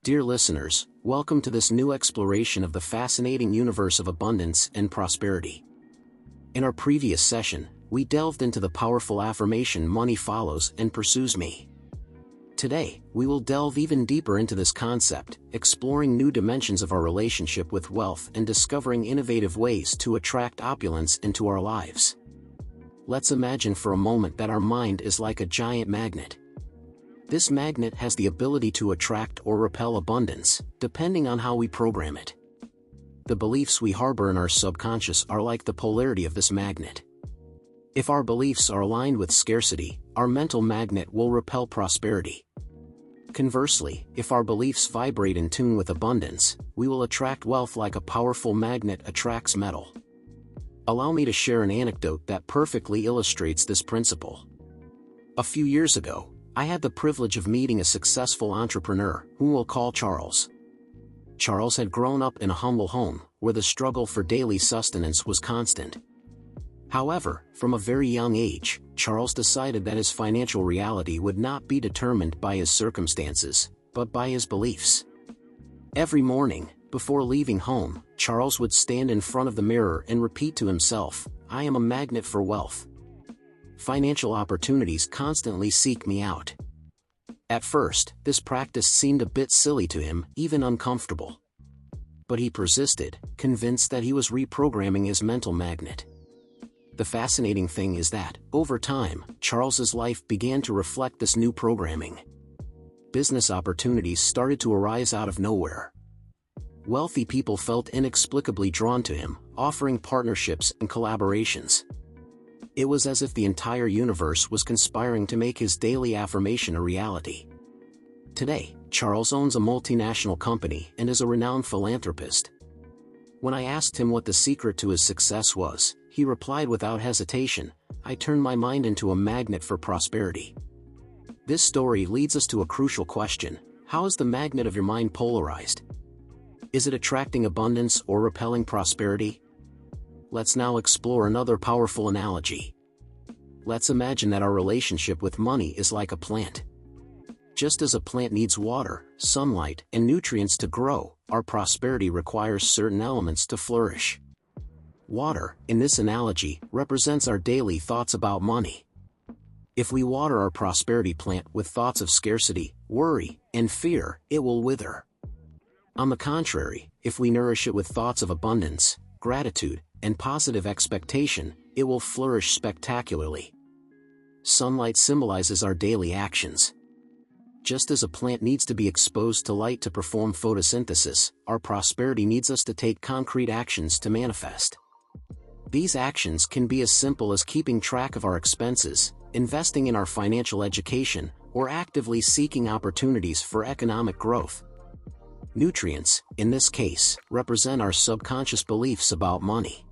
Dear listeners, welcome to this new exploration of the fascinating universe of abundance and prosperity. In our previous session, we delved into the powerful affirmation "money follows and pursues me." Today, we will delve even deeper into this concept, exploring new dimensions of our relationship with wealth and discovering innovative ways to attract opulence into our lives. Let's imagine for a moment that our mind is like a giant magnet. This magnet has the ability to attract or repel abundance, depending on how we program it. The beliefs we harbor in our subconscious are like the polarity of this magnet. If our beliefs are aligned with scarcity, our mental magnet will repel prosperity. Conversely, if our beliefs vibrate in tune with abundance, we will attract wealth like a powerful magnet attracts metal. Allow me to share an anecdote that perfectly illustrates this principle. A few years ago, I had the privilege of meeting a successful entrepreneur, whom we'll call Charles. Charles had grown up in a humble home, where the struggle for daily sustenance was constant. However, from a very young age, Charles decided that his financial reality would not be determined by his circumstances, but by his beliefs. Every morning, before leaving home, Charles would stand in front of the mirror and repeat to himself, "I am a magnet for wealth. Financial opportunities constantly seek me out." At first, this practice seemed a bit silly to him, even uncomfortable. But he persisted, convinced that he was reprogramming his mental magnet. The fascinating thing is that, over time, Charles's life began to reflect this new programming. Business opportunities started to arise out of nowhere. Wealthy people felt inexplicably drawn to him, offering partnerships and collaborations. It was as if the entire universe was conspiring to make his daily affirmation a reality. Today, Charles owns a multinational company and is a renowned philanthropist. When I asked him what the secret to his success was, he replied without hesitation, "I turned my mind into a magnet for prosperity." This story leads us to a crucial question: how is the magnet of your mind polarized? Is it attracting abundance or repelling prosperity? Let's now explore another powerful analogy. Let's imagine that our relationship with money is like a plant. Just as a plant needs water, sunlight, and nutrients to grow, our prosperity requires certain elements to flourish. Water, in this analogy, represents our daily thoughts about money. If we water our prosperity plant with thoughts of scarcity, worry, and fear, it will wither. On the contrary, if we nourish it with thoughts of abundance, gratitude, and positive expectation, it will flourish spectacularly. Sunlight symbolizes our daily actions. Just as a plant needs to be exposed to light to perform photosynthesis, our prosperity needs us to take concrete actions to manifest. These actions can be as simple as keeping track of our expenses, investing in our financial education, or actively seeking opportunities for economic growth. Nutrients, in this case, represent our subconscious beliefs about money.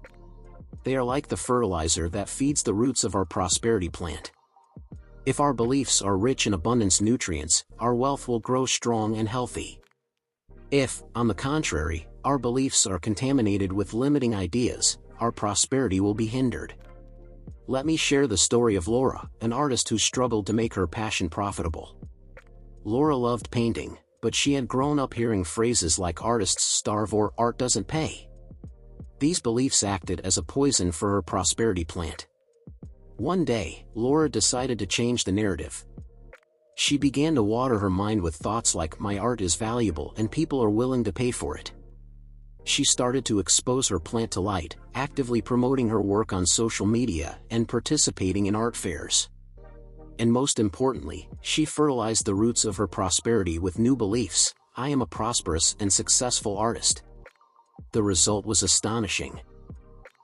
They are like the fertilizer that feeds the roots of our prosperity plant. If our beliefs are rich in abundance nutrients, our wealth will grow strong and healthy. If, on the contrary, our beliefs are contaminated with limiting ideas, our prosperity will be hindered. Let me share the story of Laura, an artist who struggled to make her passion profitable. Laura loved painting, but she had grown up hearing phrases like "artists starve" or "art doesn't pay." These beliefs acted as a poison for her prosperity plant. One day, Laura decided to change the narrative. She began to water her mind with thoughts like "my art is valuable and people are willing to pay for it." She started to expose her plant to light, actively promoting her work on social media and participating in art fairs. And most importantly, she fertilized the roots of her prosperity with new beliefs: "I am a prosperous and successful artist." The result was astonishing.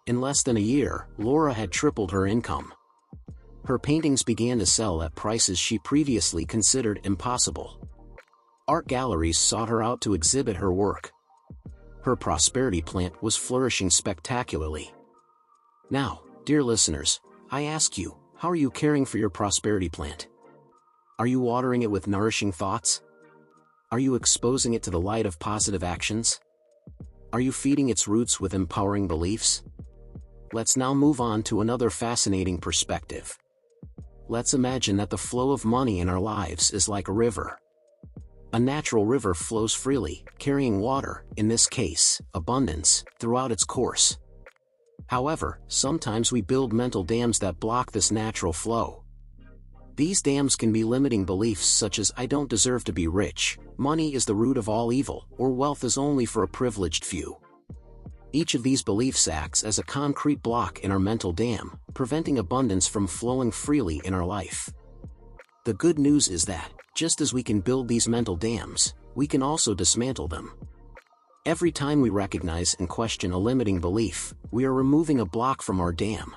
In less than a year, Laura had tripled her income. Her paintings began to sell at prices she previously considered impossible. Art galleries sought her out to exhibit her work. Her prosperity plant was flourishing spectacularly. Now, dear listeners, I ask you, how are you caring for your prosperity plant? Are you watering it with nourishing thoughts? Are you exposing it to the light of positive actions? Are you feeding its roots with empowering beliefs? Let's now move on to another fascinating perspective. Let's imagine that the flow of money in our lives is like a river. A natural river flows freely, carrying water, in this case, abundance, throughout its course. However, sometimes we build mental dams that block this natural flow. These dams can be limiting beliefs such as "I don't deserve to be rich," "money is the root of all evil," or "wealth is only for a privileged few." Each of these beliefs acts as a concrete block in our mental dam, preventing abundance from flowing freely in our life. The good news is that, just as we can build these mental dams, we can also dismantle them. Every time we recognize and question a limiting belief, we are removing a block from our dam.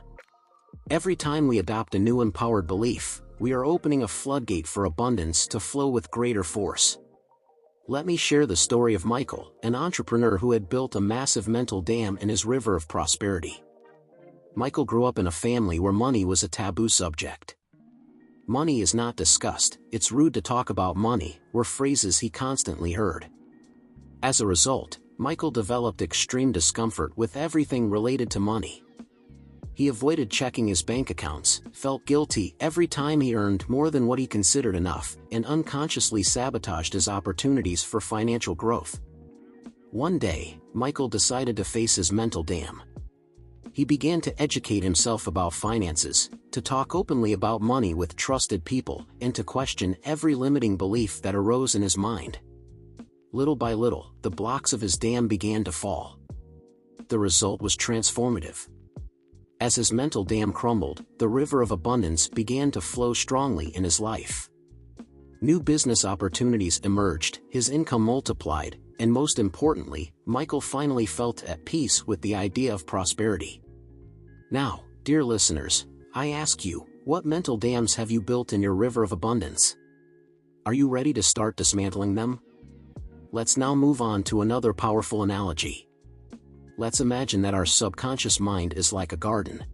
Every time we adopt a new empowered belief, we are opening a floodgate for abundance to flow with greater force. Let me share the story of Michael, an entrepreneur who had built a massive mental dam in his river of prosperity. Michael grew up in a family where money was a taboo subject. "Money is not discussed, it's rude to talk about money," were phrases he constantly heard. As a result, Michael developed extreme discomfort with everything related to money. He avoided checking his bank accounts, felt guilty every time he earned more than what he considered enough, and unconsciously sabotaged his opportunities for financial growth. One day, Michael decided to face his mental dam. He began to educate himself about finances, to talk openly about money with trusted people, and to question every limiting belief that arose in his mind. Little by little, the blocks of his dam began to fall. The result was transformative. As his mental dam crumbled, the river of abundance began to flow strongly in his life. New business opportunities emerged, his income multiplied, and most importantly, Michael finally felt at peace with the idea of prosperity. Now, dear listeners, I ask you, what mental dams have you built in your river of abundance? Are you ready to start dismantling them? Let's now move on to another powerful analogy. Let's imagine that our subconscious mind is like a garden.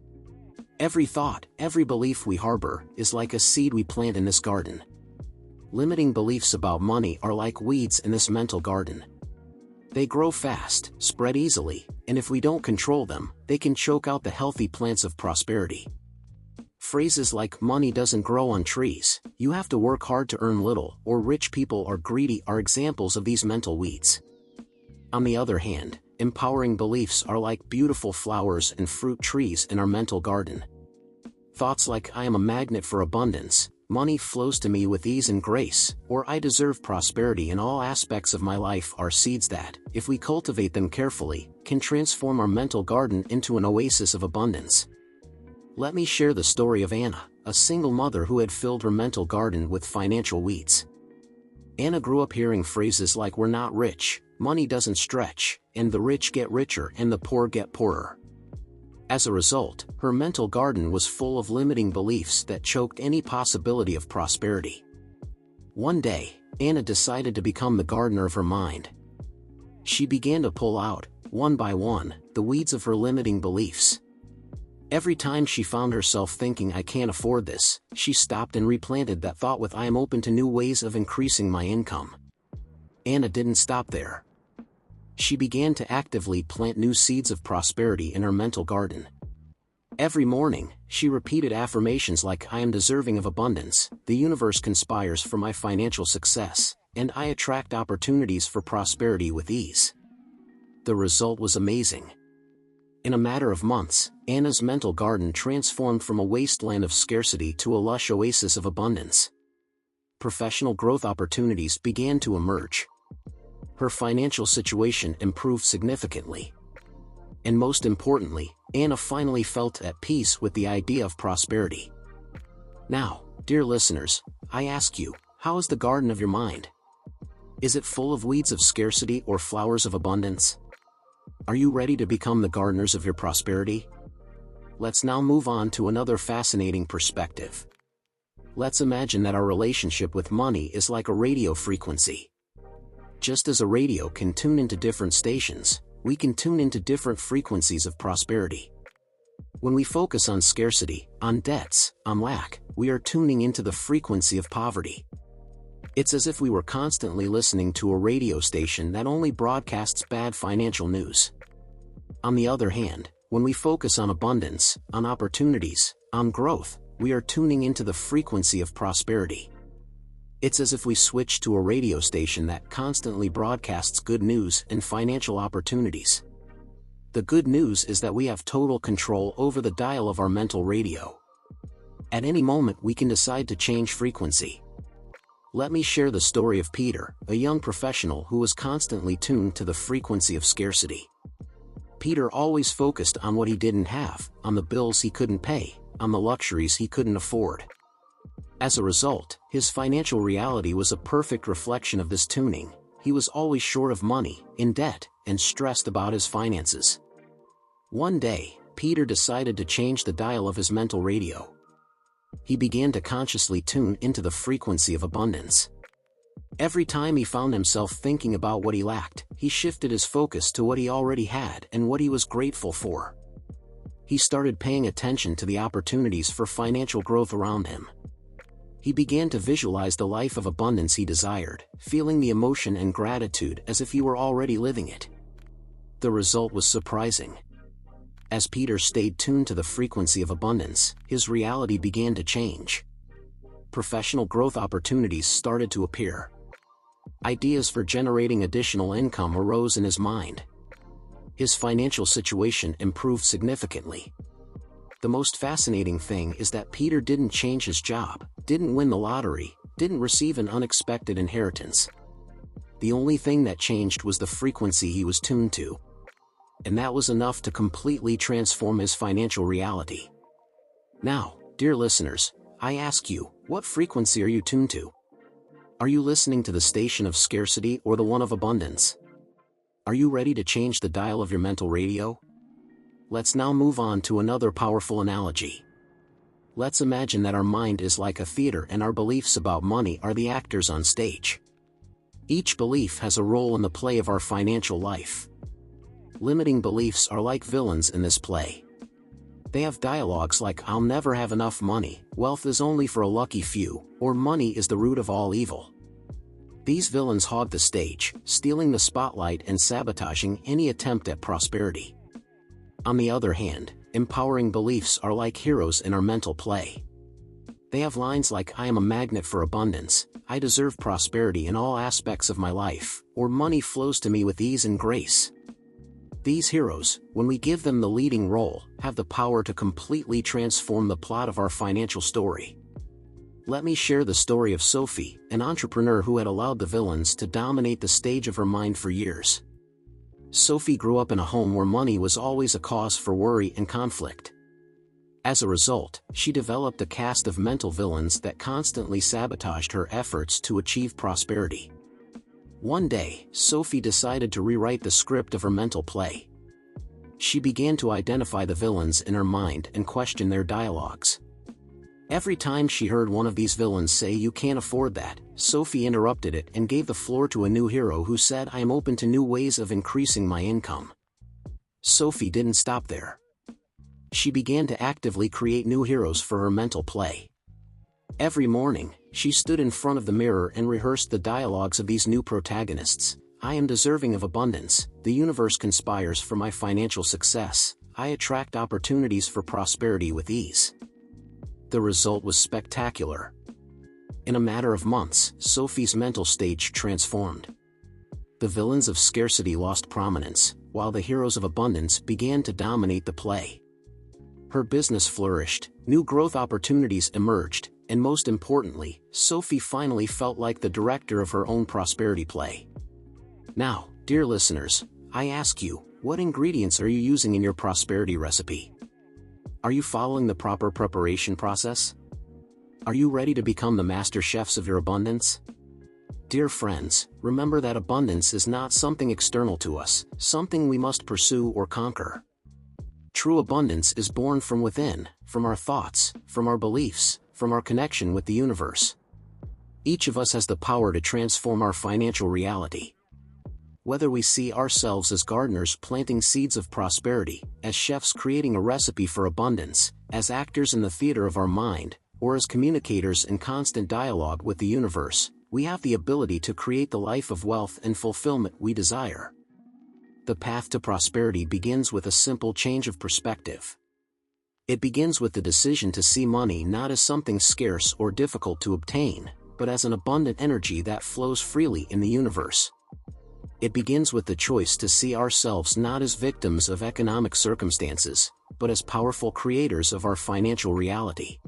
Every thought, every belief we harbor, is like a seed we plant in this garden. Limiting beliefs about money are like weeds in this mental garden. They grow fast, spread easily, and if we don't control them, they can choke out the healthy plants of prosperity. Phrases like "money doesn't grow on trees," "you have to work hard to earn little," or "rich people are greedy" are examples of these mental weeds. On the other hand, empowering beliefs are like beautiful flowers and fruit trees in our mental garden. Thoughts like "I am a magnet for abundance," "money flows to me with ease and grace," or "I deserve prosperity in all aspects of my life" are seeds that, if we cultivate them carefully, can transform our mental garden into an oasis of abundance. Let me share the story of Anna, a single mother who had filled her mental garden with financial weeds. Anna grew up hearing phrases like "we're not rich," "money doesn't stretch," and "the rich get richer and the poor get poorer." As a result, her mental garden was full of limiting beliefs that choked any possibility of prosperity. One day, Anna decided to become the gardener of her mind. She began to pull out, one by one, the weeds of her limiting beliefs. Every time she found herself thinking "I can't afford this," she stopped and replanted that thought with "I am open to new ways of increasing my income." Anna didn't stop there. She began to actively plant new seeds of prosperity in her mental garden. Every morning, she repeated affirmations like "I am deserving of abundance," "the universe conspires for my financial success," and "I attract opportunities for prosperity with ease." The result was amazing. In a matter of months, Anna's mental garden transformed from a wasteland of scarcity to a lush oasis of abundance. Professional growth opportunities began to emerge. Her financial situation improved significantly. And most importantly, Anna finally felt at peace with the idea of prosperity. Now, dear listeners, I ask you, how is the garden of your mind? Is it full of weeds of scarcity or flowers of abundance? Are you ready to become the gardeners of your prosperity? Let's now move on to another fascinating perspective. Let's imagine that our relationship with money is like a radio frequency. Just as a radio can tune into different stations, we can tune into different frequencies of prosperity. When we focus on scarcity, on debts, on lack, we are tuning into the frequency of poverty. It's as if we were constantly listening to a radio station that only broadcasts bad financial news. On the other hand, when we focus on abundance, on opportunities, on growth, we are tuning into the frequency of prosperity. It's as if we switched to a radio station that constantly broadcasts good news and financial opportunities. The good news is that we have total control over the dial of our mental radio. At any moment we can decide to change frequency. Let me share the story of Peter, a young professional who was constantly tuned to the frequency of scarcity. Peter always focused on what he didn't have, on the bills he couldn't pay, on the luxuries he couldn't afford. As a result, his financial reality was a perfect reflection of this tuning. He was always short of money, in debt, and stressed about his finances. One day, Peter decided to change the dial of his mental radio. He began to consciously tune into the frequency of abundance. Every time he found himself thinking about what he lacked, he shifted his focus to what he already had and what he was grateful for. He started paying attention to the opportunities for financial growth around him. He began to visualize the life of abundance he desired, feeling the emotion and gratitude as if he were already living it. The result was surprising. As Peter stayed tuned to the frequency of abundance, his reality began to change. Professional growth opportunities started to appear. Ideas for generating additional income arose in his mind. His financial situation improved significantly. The most fascinating thing is that Peter didn't change his job, didn't win the lottery, didn't receive an unexpected inheritance. The only thing that changed was the frequency he was tuned to. And that was enough to completely transform his financial reality. Now, dear listeners, I ask you, what frequency are you tuned to? Are you listening to the station of scarcity or the one of abundance? Are you ready to change the dial of your mental radio? Let's now move on to another powerful analogy. Let's imagine that our mind is like a theater and our beliefs about money are the actors on stage. Each belief has a role in the play of our financial life. Limiting beliefs are like villains in this play. They have dialogues like "I'll never have enough money," "Wealth is only for a lucky few," or "Money is the root of all evil." These villains hog the stage, stealing the spotlight and sabotaging any attempt at prosperity. On the other hand, empowering beliefs are like heroes in our mental play. They have lines like "I am a magnet for abundance," "I deserve prosperity in all aspects of my life," or "Money flows to me with ease and grace." These heroes, when we give them the leading role, have the power to completely transform the plot of our financial story. Let me share the story of Sophie, an entrepreneur who had allowed the villains to dominate the stage of her mind for years. Sophie grew up in a home where money was always a cause for worry and conflict. As a result, she developed a cast of mental villains that constantly sabotaged her efforts to achieve prosperity. One day, Sophie decided to rewrite the script of her mental play. She began to identify the villains in her mind and question their dialogues. Every time she heard one of these villains say "You can't afford that," Sophie interrupted it and gave the floor to a new hero who said "I am open to new ways of increasing my income." Sophie didn't stop there. She began to actively create new heroes for her mental play. Every morning, she stood in front of the mirror and rehearsed the dialogues of these new protagonists. "I am deserving of abundance, the universe conspires for my financial success, I attract opportunities for prosperity with ease." The result was spectacular. In a matter of months, Sophie's mental stage transformed. The villains of scarcity lost prominence, while the heroes of abundance began to dominate the play. Her business flourished, new growth opportunities emerged, and most importantly, Sophie finally felt like the director of her own prosperity play. Now, dear listeners, I ask you, what ingredients are you using in your prosperity recipe? Are you following the proper preparation process? Are you ready to become the master chefs of your abundance? Dear friends, remember that abundance is not something external to us, something we must pursue or conquer. True abundance is born from within, from our thoughts, from our beliefs, from our connection with the universe. Each of us has the power to transform our financial reality. Whether we see ourselves as gardeners planting seeds of prosperity, as chefs creating a recipe for abundance, as actors in the theater of our mind, or as communicators in constant dialogue with the universe, we have the ability to create the life of wealth and fulfillment we desire. The path to prosperity begins with a simple change of perspective. It begins with the decision to see money not as something scarce or difficult to obtain, but as an abundant energy that flows freely in the universe. It begins with the choice to see ourselves not as victims of economic circumstances, but as powerful creators of our financial reality.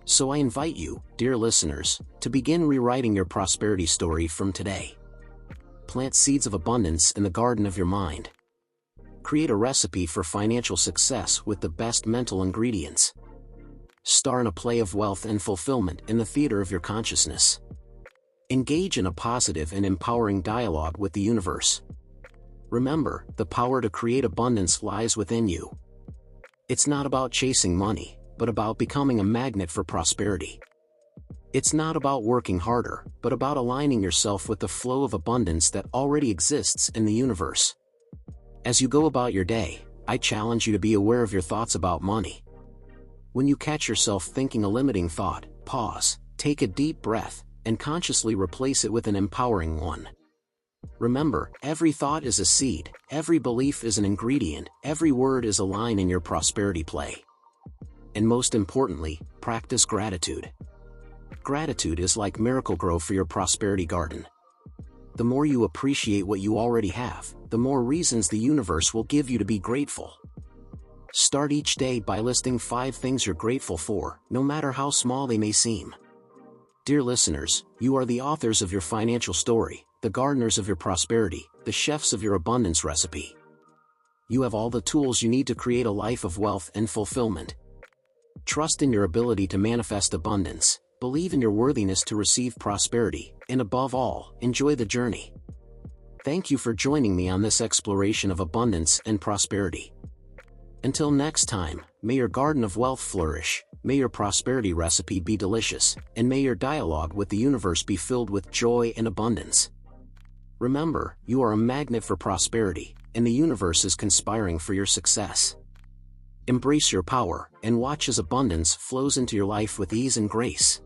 So I invite you, dear listeners, to begin rewriting your prosperity story from today. Plant seeds of abundance in the garden of your mind. Create a recipe for financial success with the best mental ingredients. Star in a play of wealth and fulfillment in the theater of your consciousness. Engage in a positive and empowering dialogue with the universe. Remember, the power to create abundance lies within you. It's not about chasing money, but about becoming a magnet for prosperity. It's not about working harder, but about aligning yourself with the flow of abundance that already exists in the universe. As you go about your day, I challenge you to be aware of your thoughts about money. When you catch yourself thinking a limiting thought, pause, take a deep breath, and consciously replace it with an empowering one. Remember, every thought is a seed, every belief is an ingredient, every word is a line in your prosperity play. And most importantly, practice gratitude. Gratitude is like Miracle-Gro for your prosperity garden. The more you appreciate what you already have, the more reasons the universe will give you to be grateful. Start each day by listing 5 things you're grateful for, no matter how small they may seem. Dear listeners, you are the authors of your financial story, the gardeners of your prosperity, the chefs of your abundance recipe. You have all the tools you need to create a life of wealth and fulfillment. Trust in your ability to manifest abundance, believe in your worthiness to receive prosperity, and above all, enjoy the journey. Thank you for joining me on this exploration of abundance and prosperity. Until next time, may your garden of wealth flourish, may your prosperity recipe be delicious, and may your dialogue with the universe be filled with joy and abundance. Remember, you are a magnet for prosperity, and the universe is conspiring for your success. Embrace your power, and watch as abundance flows into your life with ease and grace.